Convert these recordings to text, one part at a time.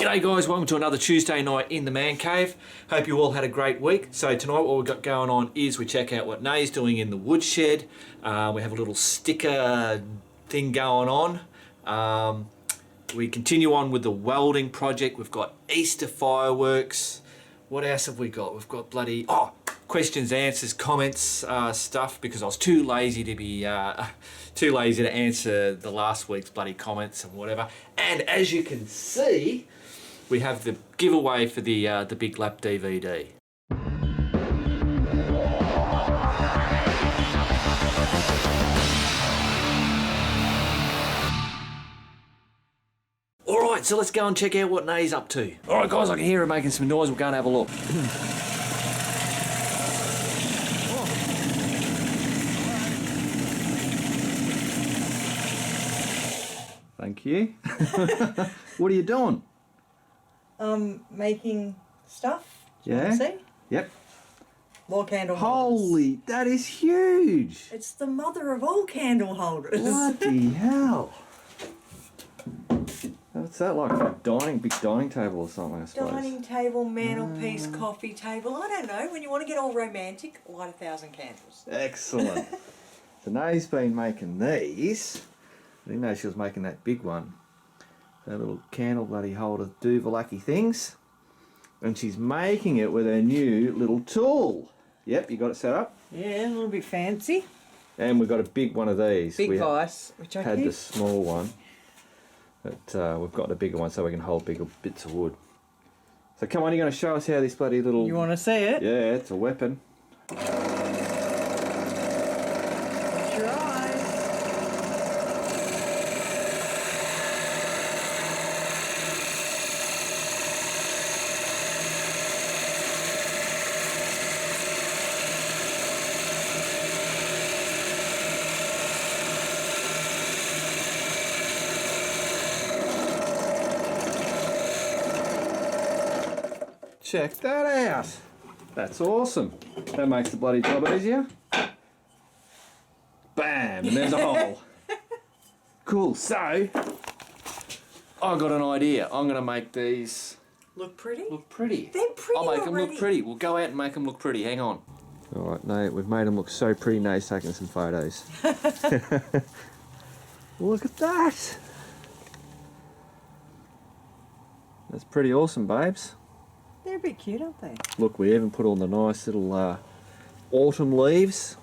G'day guys, welcome to another Tuesday night in the man cave. Hope you all had a great week. So tonight what we've got going on is we check out what Nay's doing in the woodshed. We have a little sticker thing going on. We continue on with the welding project. We've got Easter fireworks. What else have we got? We've got bloody, questions, answers, comments, stuff, because I was too lazy to answer the last week's bloody comments and whatever. And as you can see, we have the giveaway for the Big Lap DVD. Alright, so let's go and check out what Nay's up to. Alright guys, I can hear her making some noise. We'll go and have a look. Thank you. What are you doing? Making stuff. Yeah. See? Yep. More candle holders. Holy, that is huge. It's the mother of all candle holders. Bloody hell. What's that like? A big dining table or something, I suppose? Dining table, mantelpiece, coffee table. I don't know. When you want to get all romantic, light 1,000 candles. Excellent. So Nay's been making these. I didn't know she was making that big one. That little candle bloody holder doovalaki things. And she's making it with her new little tool. Yep, you got it set up? Yeah, a little bit fancy. And we've got a big one of these. Big vice, which I had keep. the small one. But we've got the bigger one so we can hold bigger bits of wood. So come on, you're going to show us how this bloody little... You want to see it? Yeah, it's a weapon. Close your eyes. Check that out. That's awesome. That makes the bloody job easier. Bam, and there's a hole. Cool, so I got an idea. I'm going to make these Look pretty? look pretty. They're pretty I'll make them already. look pretty. We'll go out and make them look pretty. Hang on. Alright, Nate, we've made them look so pretty. Nate's taking some photos. Look at that. That's pretty awesome, babes. They're a bit cute, aren't they? Look, we even put on the nice little autumn leaves.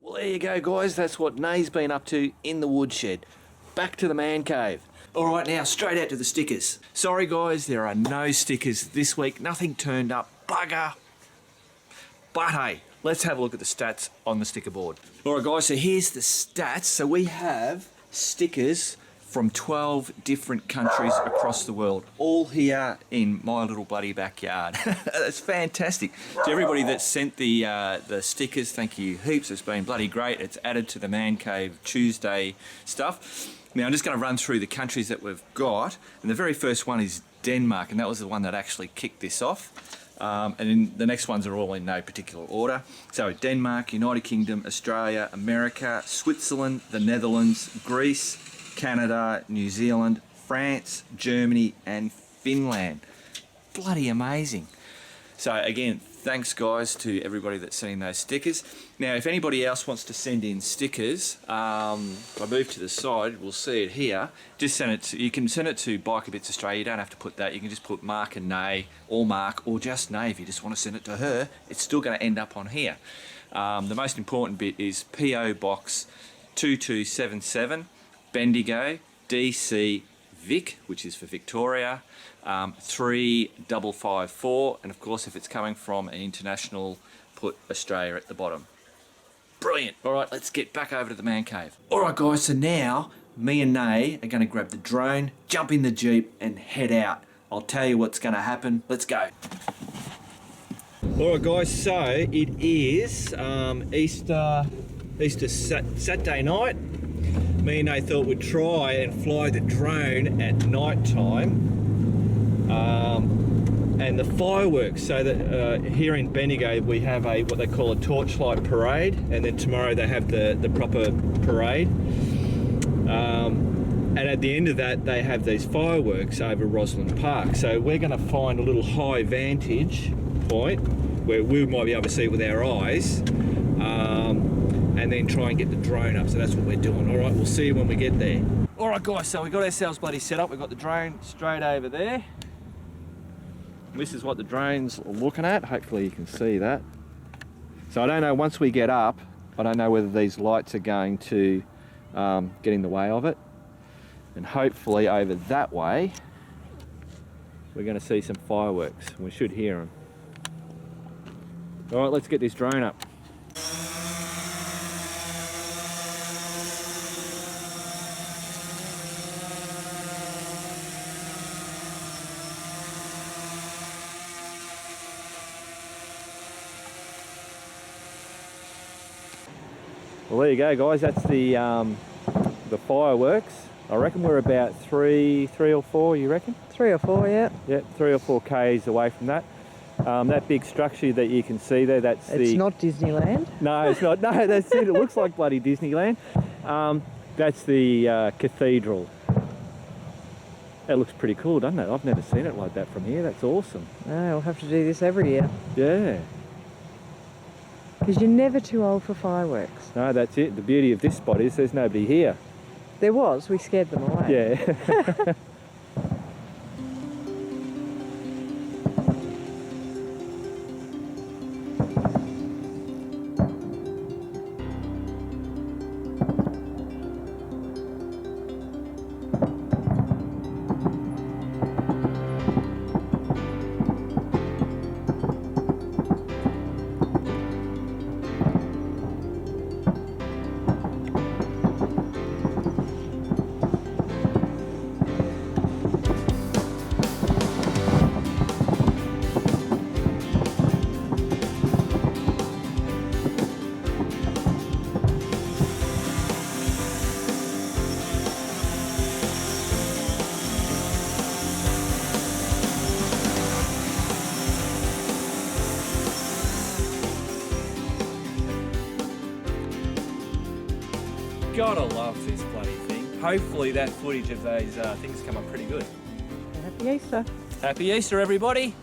Well, there you go, guys. That's what Nay's been up to in the woodshed. Back to the man cave. All right, now straight out to the stickers. Sorry, guys, there are no stickers this week. Nothing turned up. Bugger. But hey, let's have a look at the stats on the sticker board. All right, guys, so here's the stats. So we have stickers from 12 different countries across the world, all here in my little bloody backyard. That's fantastic. To everybody that sent the stickers, thank you heaps. It's been bloody great. It's added to the Man Cave Tuesday stuff. Now I'm just going to run through the countries that we've got, and the very first one is Denmark, and that was the one that actually kicked this off. And then the next ones are all in no particular order. So Denmark, United Kingdom, Australia, America, Switzerland, the Netherlands, Greece, Canada, New Zealand, France, Germany and Finland. Bloody amazing. So again, thanks guys to everybody that's sending those stickers. Now if anybody else wants to send in stickers, if I move to the side, we'll see it here. Just send it to, you can send it to Biker Bits Australia. You don't have to put that. You can just put Mark and Nay, or Mark, or just Nay. If you just want to send it to her, it's still going to end up on here. The most important bit is PO Box 2277, Bendigo, DC, Vic, which is for Victoria, 3554, and of course if it's coming from an international, put Australia at the bottom. Brilliant. All right, let's get back over to the man cave. All right guys, so now me and Nay are going to grab the drone, jump in the Jeep and head out. I'll tell you what's going to happen. Let's go. All right guys, so it is Easter Saturday night. Me and Nate thought we'd try and fly the drone at night time, and the fireworks. So that here in Bendigo we have what they call a torchlight parade, and then tomorrow they have the proper parade. And at the end of that, they have these fireworks over Roslyn Park. So we're going to find a little high vantage point where we might be able to see it with our eyes, and then try and get the drone up. So that's what we're doing. All right, we'll see you when we get there. All right, guys, so we got ourselves bloody set up. We've got the drone straight over there. This is what the drone's looking at. Hopefully you can see that. So I don't know, once we get up, I don't know whether these lights are going to get in the way of it. And hopefully over that way, we're going to see some fireworks. We should hear them. All right, let's get this drone up. Well, there you go, guys. That's the fireworks. I reckon we're about three or four. You reckon? 3 or 4, yeah. Yeah, 3 or 4 k's away from that. That big structure that you can see there, that's It's not Disneyland. No, it's not. No, that's it. It looks like bloody Disneyland. That's the cathedral. That looks pretty cool, doesn't it? I've never seen it like that from here. That's awesome. No, we'll have to do this every year. Yeah. Because you're never too old for fireworks. No, that's it. The beauty of this spot is there's nobody here. There was, we scared them away. Yeah. Gotta love this bloody thing. Hopefully that footage of those things come up pretty good. Happy Easter. Happy Easter, everybody.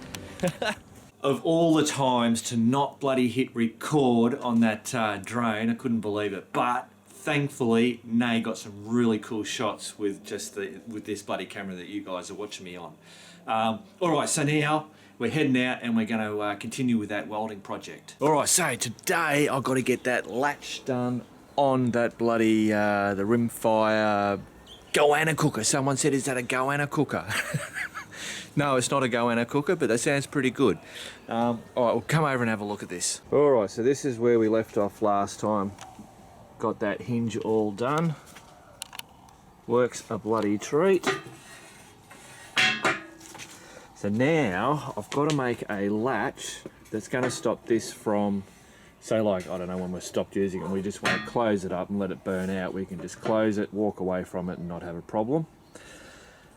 Of all the times to not bloody hit record on that drone, I couldn't believe it. But thankfully, Nay got some really cool shots with with this bloody camera that you guys are watching me on. All right, so now we're heading out and we're going to continue with that welding project. All right, so today I've got to get that latch done on that bloody the rimfire goanna cooker. Someone said, is that a goanna cooker? No, it's not a goanna cooker, but that sounds pretty good. All right, we'll come over and have a look at this. All right, so this is where we left off last time. Got that hinge all done. Works a bloody treat. So now I've got to make a latch that's going to stop this from, so like, I don't know, when we've stopped using it, we just want to close it up and let it burn out. We can just close it, walk away from it and not have a problem.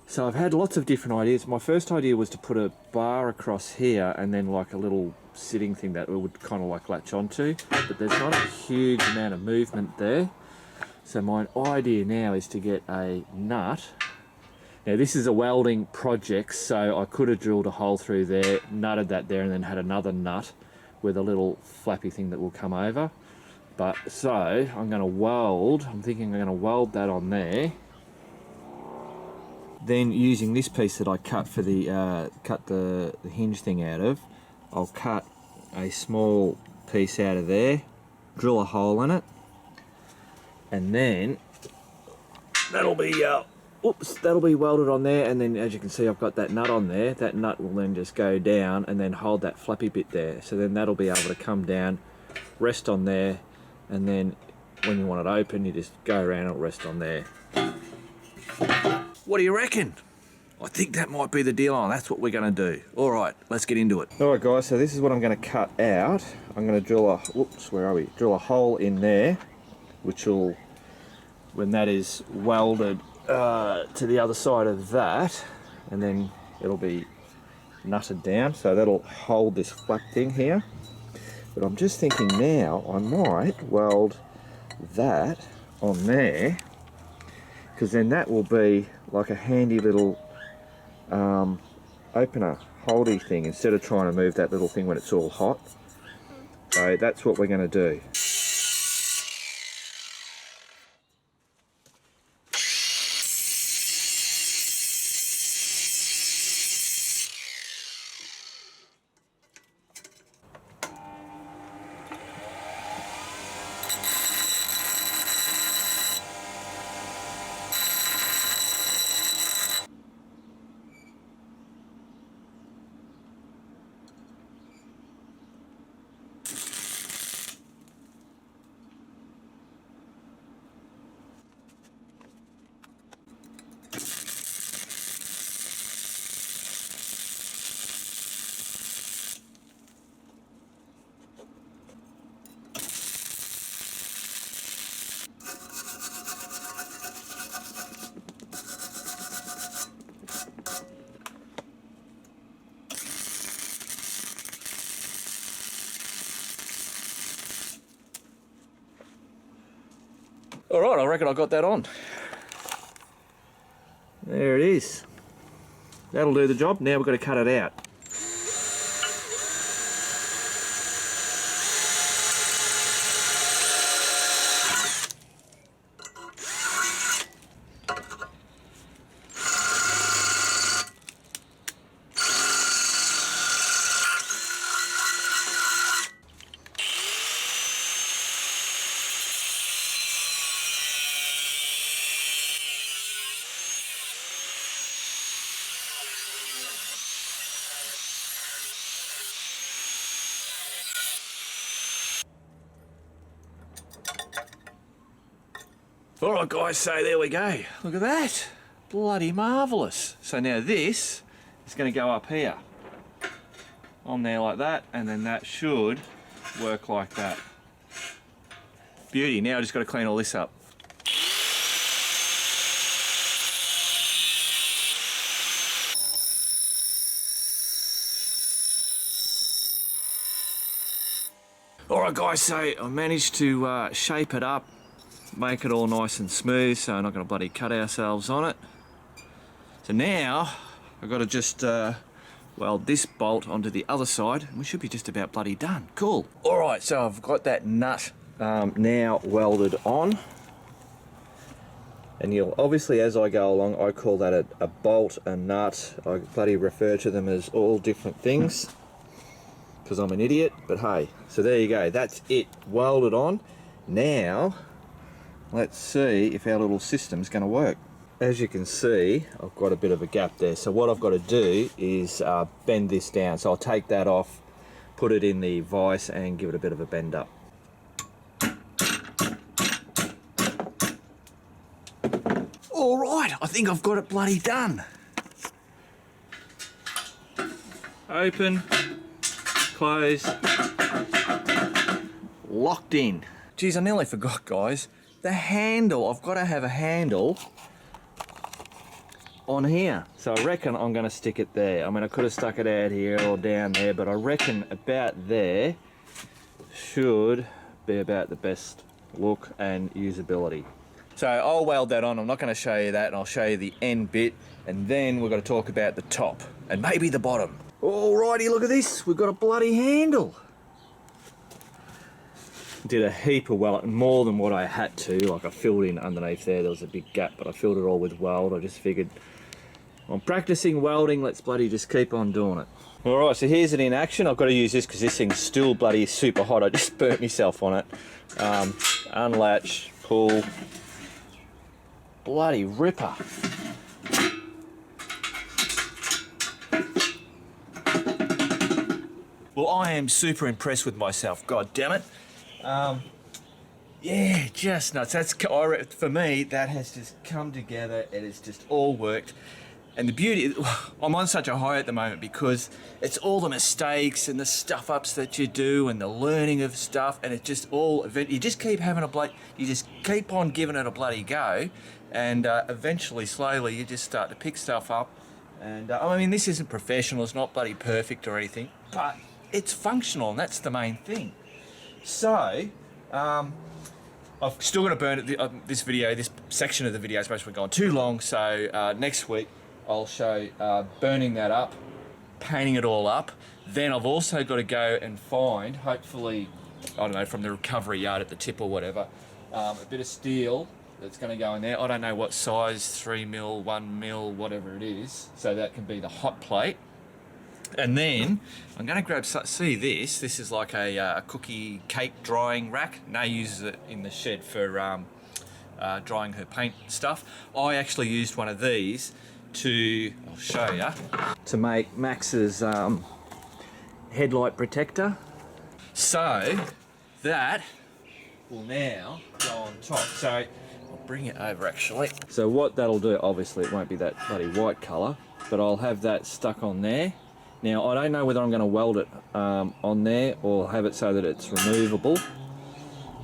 So I've had lots of different ideas. My first idea was to put a bar across here and then like a little sitting thing that we would kind of like latch onto, but there's not a huge amount of movement there. So my idea now is to get a nut. Now this is a welding project, so I could have drilled a hole through there, nutted that there, and then had another nut with a little flappy thing that will come over. But so I'm going to weld, I'm thinking I'm going to weld that on there. Then using this piece that I cut for the cut the hinge thing out of, I'll cut a small piece out of there, drill a hole in it, and then that'll be that'll be welded on there. And then as you can see, I've got that nut on there. That nut will then just go down and then hold that flappy bit there. So then that'll be able to come down, rest on there, and then when you want it open, you just go around and it'll rest on there. What do you reckon? I think that might be the deal on. That's what we're going to do. All right, let's get into it. All right, guys, so this is what I'm going to cut out. I'm going to drill a, whoops, where are we? Drill a hole in there, which will, when that is welded to the other side of that, and then it'll be nutted down, so that'll hold this flap thing here. But I'm just thinking now I might weld that on there, because then that will be like a handy little opener holdy thing instead of trying to move that little thing when it's all hot. So that's what we're going to do. All right, I reckon I got that on. There it is. That'll do the job. Now we've got to cut it out. All right, guys, so there we go. Look at that. Bloody marvellous. So now this is going to go up here. On there like that, and then that should work like that. Beauty. Now I just got to clean all this up. All right, guys, so I managed to shape it up, make it all nice and smooth, so I'm not going to bloody cut ourselves on it. So now I've got to just weld this bolt onto the other side, and we should be just about bloody done. Cool. All right, so I've got that nut now welded on, and you'll obviously, as I go along, I call that a bolt, a nut. I bloody refer to them as all different things because I'm an idiot, but hey. So there you go, that's it, welded on. Now let's see if our little system's going to work. As you can see, I've got a bit of a gap there. So what I've got to do is bend this down. So I'll take that off, put it in the vise and give it a bit of a bend up. All right, I think I've got it bloody done. Open, close, locked in. Geez, I nearly forgot, guys. The handle, I've got to have a handle on here. So I reckon I'm going to stick it there. I mean, I could have stuck it out here or down there, but I reckon about there should be about the best look and usability. So I'll weld that on. I'm not going to show you that, and I'll show you the end bit, and then we're going to talk about the top and maybe the bottom. Alrighty, look at this. We've got a bloody handle. Did a heap of welding, more than what I had to. Like I filled in underneath there was a big gap, but I filled it all with weld. I just figured I'm practicing welding, let's bloody just keep on doing it. Alright, so here's it in action. I've got to use this because this thing's still bloody super hot. I just burnt myself on it. Unlatch, pull, bloody ripper. Well, I am super impressed with myself, god damn it. Yeah, just nuts. That's, for me, that has just come together. It has just all worked. And the beauty, I'm on such a high at the moment because it's all the mistakes and the stuff ups that you do and the learning of stuff, and it just all, you just keep having you just keep on giving it a bloody go, and eventually, slowly, you just start to pick stuff up. And I mean, this isn't professional, it's not bloody perfect or anything, but it's functional, and that's the main thing. So, I'm still going to burn it. This video, this section of the video is basically gone too long, so next week I'll show burning that up, painting it all up. Then I've also got to go and find, hopefully, I don't know, from the recovery yard at the tip or whatever, a bit of steel that's going to go in there. I don't know what size, 3mm, 1mm, whatever it is, so that can be the hot plate. And then I'm going to grab, see this, this is like a cookie cake drying rack. Nay uses it in the shed for drying her paint stuff. I actually used one of these to, I'll show you, to make Max's headlight protector. So that will now go on top. So I'll bring it over actually. So what that'll do, obviously it won't be that bloody white colour, but I'll have that stuck on there. Now, I don't know whether I'm going to weld it on there or have it so that it's removable,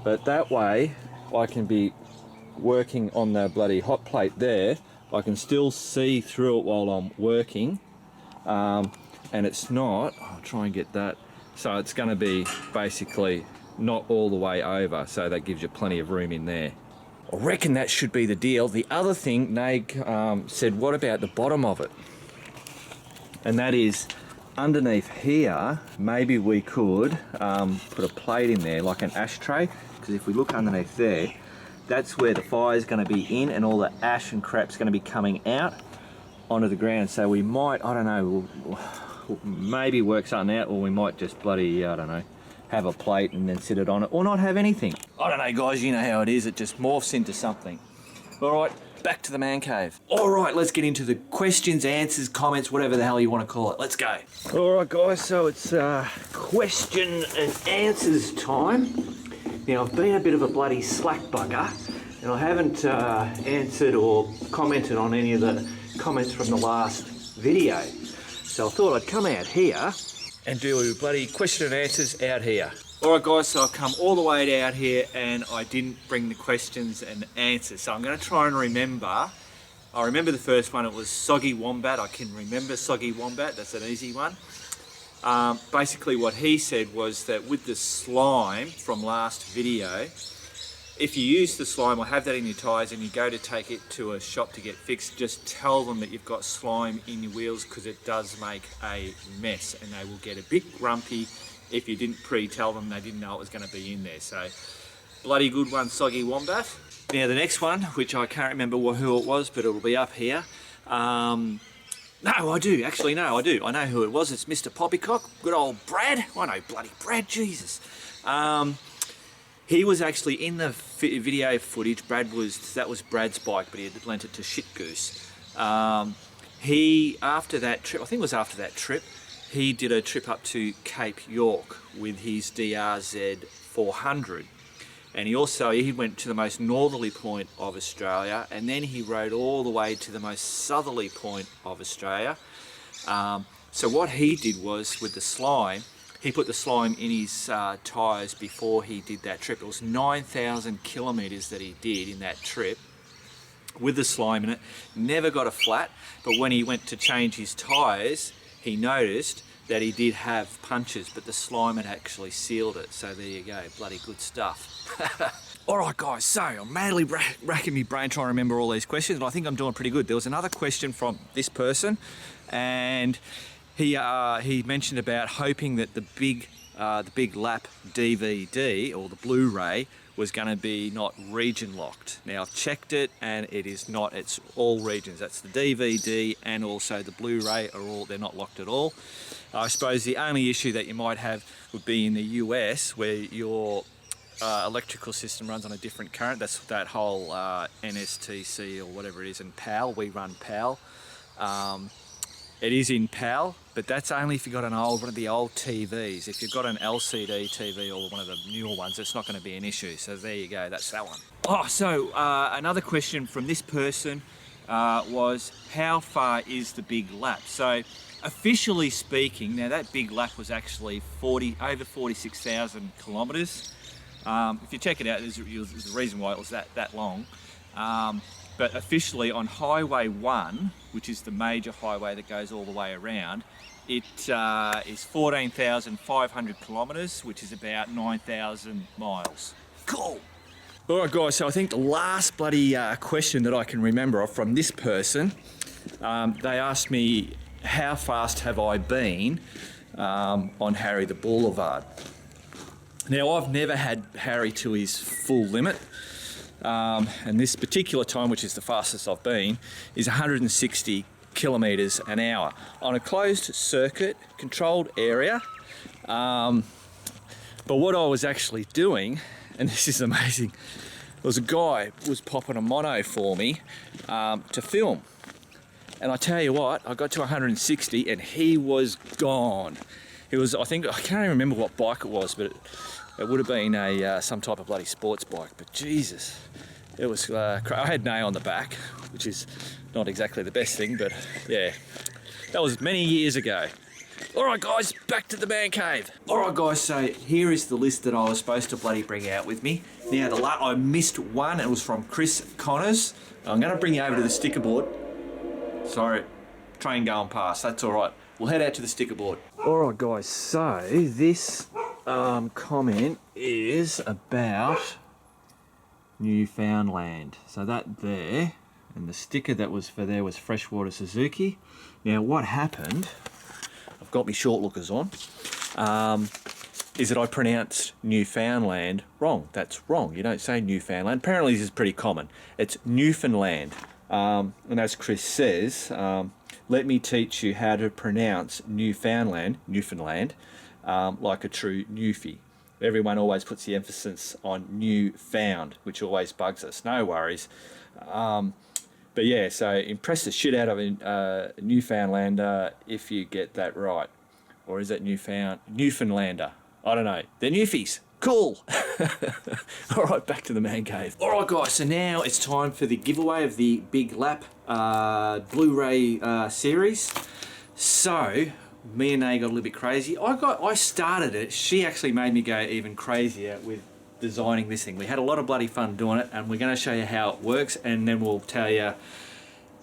but that way I can be working on the bloody hot plate there. I can still see through it while I'm working, and it's not, I'll try and get that, so it's going to be basically not all the way over, so that gives you plenty of room in there. I reckon that should be the deal. The other thing, Nate said, what about the bottom of it? And that is, underneath here, maybe we could put a plate in there, like an ashtray, because if we look underneath there, that's where the fire is going to be in and all the ash and crap's going to be coming out onto the ground. So we might, I don't know, we'll maybe work something out, or we might just bloody, I don't know, have a plate and then sit it on it, or not have anything. I don't know, guys, you know how it is, it just morphs into something. All right, back to the man cave. All right, let's get into the questions, answers, comments, whatever the hell you want to call it. Let's go. All right, guys, so it's question and answers time. Now, I've been a bit of a bloody slack bugger, and I haven't answered or commented on any of the comments from the last video. So I thought I'd come out here and do a bloody question and answers out here. Alright guys, so I've come all the way out here and I didn't bring the questions and answers. So I'm going to try and remember. I remember the first one, it was Soggy Wombat. I can remember Soggy Wombat, that's an easy one. Basically what he said was that with the slime from last video, if you use the slime or have that in your tyres and you go to take it to a shop to get fixed, just tell them that you've got slime in your wheels, because it does make a mess and they will get a bit grumpy if you didn't pre-tell them they didn't know it was going to be in there. So, bloody good one, Soggy Wombat. Now the next one, which I can't remember who it was, but it'll be up here. No, I do. Actually, no, I do. I know who it was. It's Mr. Poppycock. Good old Brad. I know bloody Brad, Jesus. He was actually in the video footage. That was Brad's bike, but he had lent it to Shit Goose. After that trip, I think it was after that trip, he did a trip up to Cape York with his DRZ 400. And he went to the most northerly point of Australia, and then he rode all the way to the most southerly point of Australia. So what he did was, with the slime, he put the slime in his tyres before he did that trip. It was 9,000 kilometres that he did in that trip with the slime in it. Never got a flat, but when he went to change his tyres, he noticed that he did have punches, but the slime had actually sealed it. So there you go, bloody good stuff. All right, guys, so I'm madly racking my brain trying to remember all these questions, and I think I'm doing pretty good. There was another question from this person, and he mentioned about hoping that the big lap DVD or the Blu-ray was going to be not region locked. Now I've checked it and it is not. It's all regions. That's the DVD and also the Blu-ray they're not locked at all. I suppose the only issue that you might have would be in the US, where your electrical system runs on a different current. That's that whole NSTC or whatever it is, and PAL. We run PAL. It is in PAL, but that's only if you've got one of the old TVs. If you've got an LCD TV or one of the newer ones, it's not going to be an issue. So there you go, that's that one. Oh, so another question from this person was, how far is the big lap? So officially speaking, now that big lap was actually over 46,000 kilometres. If you check it out, there's a reason why it was that long. But officially on Highway 1, which is the major highway that goes all the way around, it is 14,500 kilometres, which is about 9,000 miles. Cool. All right, guys, so I think the last bloody question that I can remember from this person, they asked me, how fast have I been on Harry the Boulevard? Now, I've never had Harry to his full limit, and this particular time, which is the fastest I've been, is 160 kilometres an hour on a closed circuit, controlled area. But what I was actually doing, and this is amazing, there was a guy who was popping a mono for me to film. And I tell you what, I got to 160 and he was gone. It was, I can't even remember what bike it was, but it would have been some type of bloody sports bike. But Jesus, it was, I had Nay on the back, which is not exactly the best thing, but yeah, that was many years ago. All right, guys, back to the man cave. All right, guys, so here is the list that I was supposed to bloody bring out with me. Now, I missed one. It was from Chris Connors. I'm going to bring you over to the sticker board. Sorry, train going past, that's all right. We'll head out to the sticker board. All right, guys, so this comment is about Newfoundland. So that there, and the sticker that was for there was Freshwater Suzuki. Now, what happened, I've got my short lookers on, is that I pronounced Newfoundland wrong. That's wrong. You don't say Newfoundland. Apparently this is pretty common. It's Newfoundland. And as Chris says, let me teach you how to pronounce Newfoundland, like a true Newfie. Everyone always puts the emphasis on newfound, which always bugs us. No worries. But yeah, so impress the shit out of a Newfoundlander if you get that right. Or is it Newfoundlander? I don't know. They're Newfies. Cool. All right, back to the man cave. All right, guys, so now it's time for the giveaway of the Big Lap BluRay Series. So me and Nay got a little bit crazy. I started it. She actually made me go even crazier with designing this thing. We had a lot of bloody fun doing it, and we're going to show you how it works, and then we'll tell you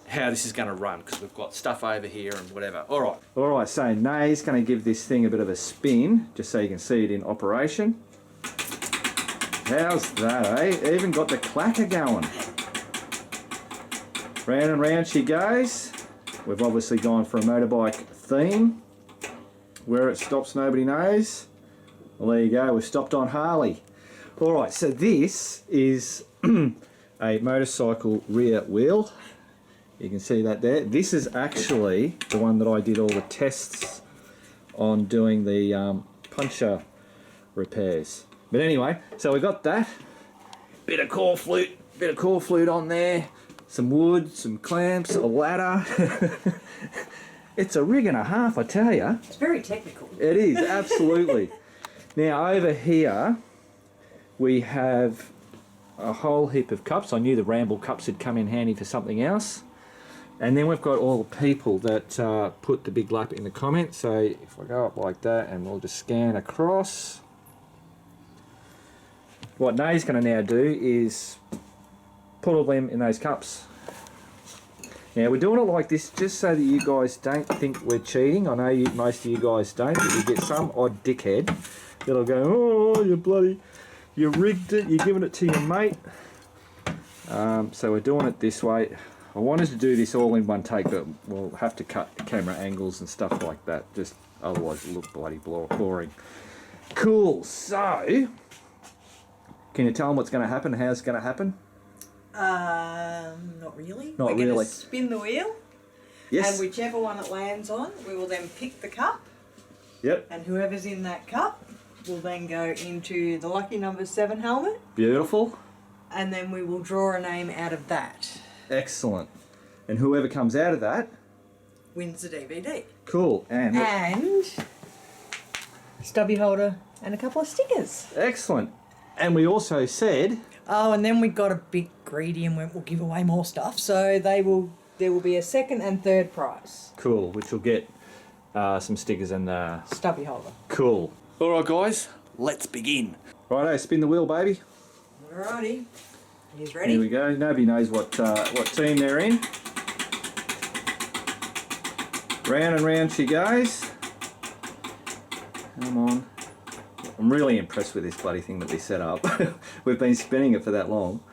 how this is going to run, because we've got stuff over here and whatever. All right, so Nay's going to give this thing a bit of a spin, just so you can see it in operation. How's that, eh? Even got the clacker going. Round and round she goes. We've obviously gone for a motorbike theme. Where it stops, nobody knows. Well, there you go, we've stopped on Harley. All right, so this is a motorcycle rear wheel. You can see that there. This is actually the one that I did all the tests on doing the puncher repairs. But anyway, so we got that. Bit of core flute on there. Some wood, some clamps, a ladder. It's a rig and a half, I tell you. It's very technical. It is, absolutely. Now over here, we have a whole heap of cups. I knew the Ramble cups would come in handy for something else. And then we've got all the people that put the Big Lap in the comments. So if I go up like that and we'll just scan across. What Nay's going to now do is put all them in those cups. Now we're doing it like this just so that you guys don't think we're cheating. I know most of you guys don't, but you get some odd dickhead that'll go, oh, you rigged it, you're giving it to your mate. So we're doing it this way. I wanted to do this all in one take, but we'll have to cut camera angles and stuff like that, just otherwise it'll look bloody boring. Cool, so can you tell them what's going to happen, how it's going to happen? Not really. Not We're really. going to spin the wheel. Yes. And whichever one it lands on, we will then pick the cup. Yep. And whoever's in that cup will then go into the lucky number 7 helmet. Beautiful. And then we will draw a name out of that. Excellent. And whoever comes out of that Wins the DVD. Cool. And stubby holder and a couple of stickers. Excellent. And we also said... Oh, and then we got a bit greedy and went, we'll give away more stuff. So there will be a second and third prize. Cool, which will get some stickers and... Stubby holder. Cool. All right, guys, let's begin. Righto, spin the wheel, baby. Alrighty. He's ready. Here we go. Nobody knows what team they're in. Round and round she goes. Come on. I'm really impressed with this bloody thing that we set up. We've been spinning it for that long.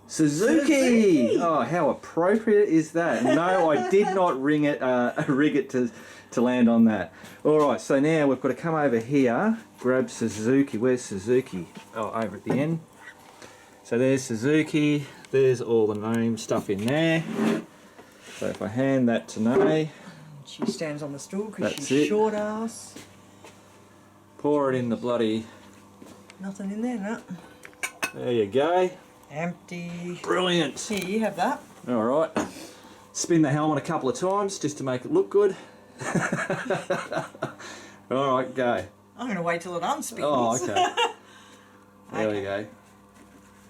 Suzuki! Oh, how appropriate is that? No, I did not rig it to land on that. Alright, so now we've got to come over here, grab Suzuki. Where's Suzuki? Oh, over at the end. So there's Suzuki, there's all the name stuff in there. So if I hand that to Nay, she stands on the stool because That's she's it. short ass. pour it in the bloody... Nothing in there, no. There you go. Empty. Brilliant. Here, you have that. Alright. Spin the helmet a couple of times just to make it look good. Alright, go. I'm going to wait till it unspins. Oh, okay. There we go.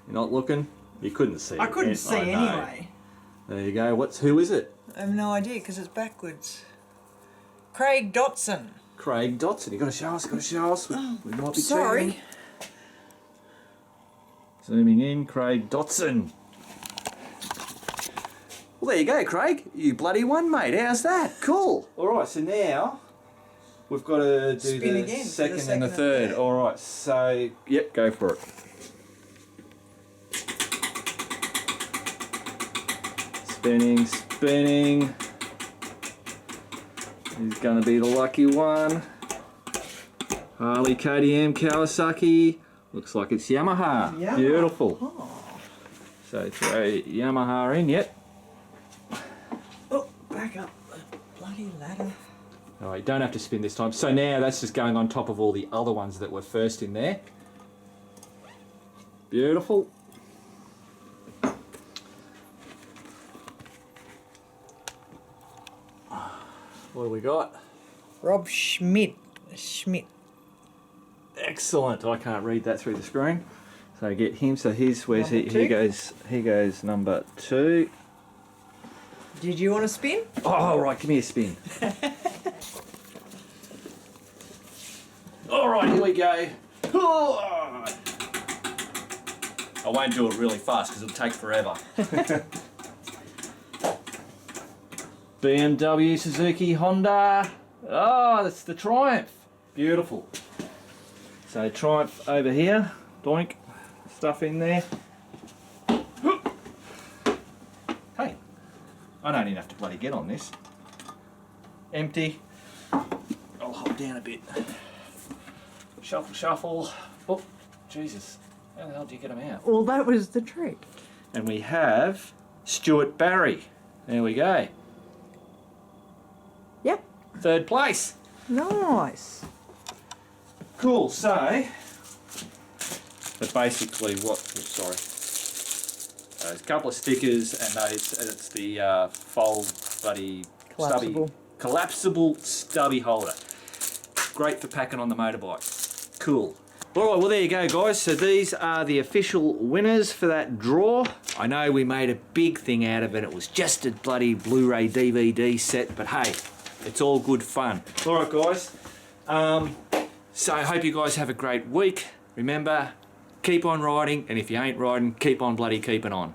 You're not looking? You couldn't see. I couldn't see I know. anyway. There you go. Who is it? I have no idea because it's backwards. Craig Dotson. Craig Dotson. You got to show us. We might be Sorry. cheating. Zooming in, Craig Dotson. Well, there you go, Craig. You bloody won, mate. How's that? Cool. All right, so now we've got to do Spin the again second and the third. All right, so, yep, go for it. Spinning, spinning. He's going to be the lucky one. Harley, KTM, Kawasaki. Looks like it's Yamaha. Beautiful. Oh. So throw Yamaha in, yep. Oh, back up the bloody ladder. Alright, you don't have to spin this time. So now that's just going on top of all the other ones that were first in there. Beautiful. What do we got? Rob Schmidt. Excellent. I can't read that through the screen. So get him. So where's he? Number He two. goes number 2. Did you want to spin? Oh, right, give me a spin. All right, here we go. I won't do it really fast because it'll take forever. BMW, Suzuki, Honda. Oh, that's the Triumph. Beautiful. So Triumph over here. Doink. Stuff in there. Hey, I don't even have to bloody get on this. Empty. I'll hold down a bit. Shuffle, shuffle. Oh, Jesus. How the hell do you get them out? Well, that was the trick. And we have Stuart Barry. There we go. Yep. 3rd place. Nice. Cool, so... But basically what... Oh, sorry. There's a couple of stickers and it's the fold buddy... Collapsible. Collapsible stubby holder. Great for packing on the motorbike. Cool. Alright, well there you go guys. So these are the official winners for that draw. I know we made a big thing out of it. It was just a bloody Blu-ray DVD set, but hey, it's all good fun. Alright guys, so I hope you guys have a great week. Remember, keep on riding, and if you ain't riding, keep on bloody keeping on.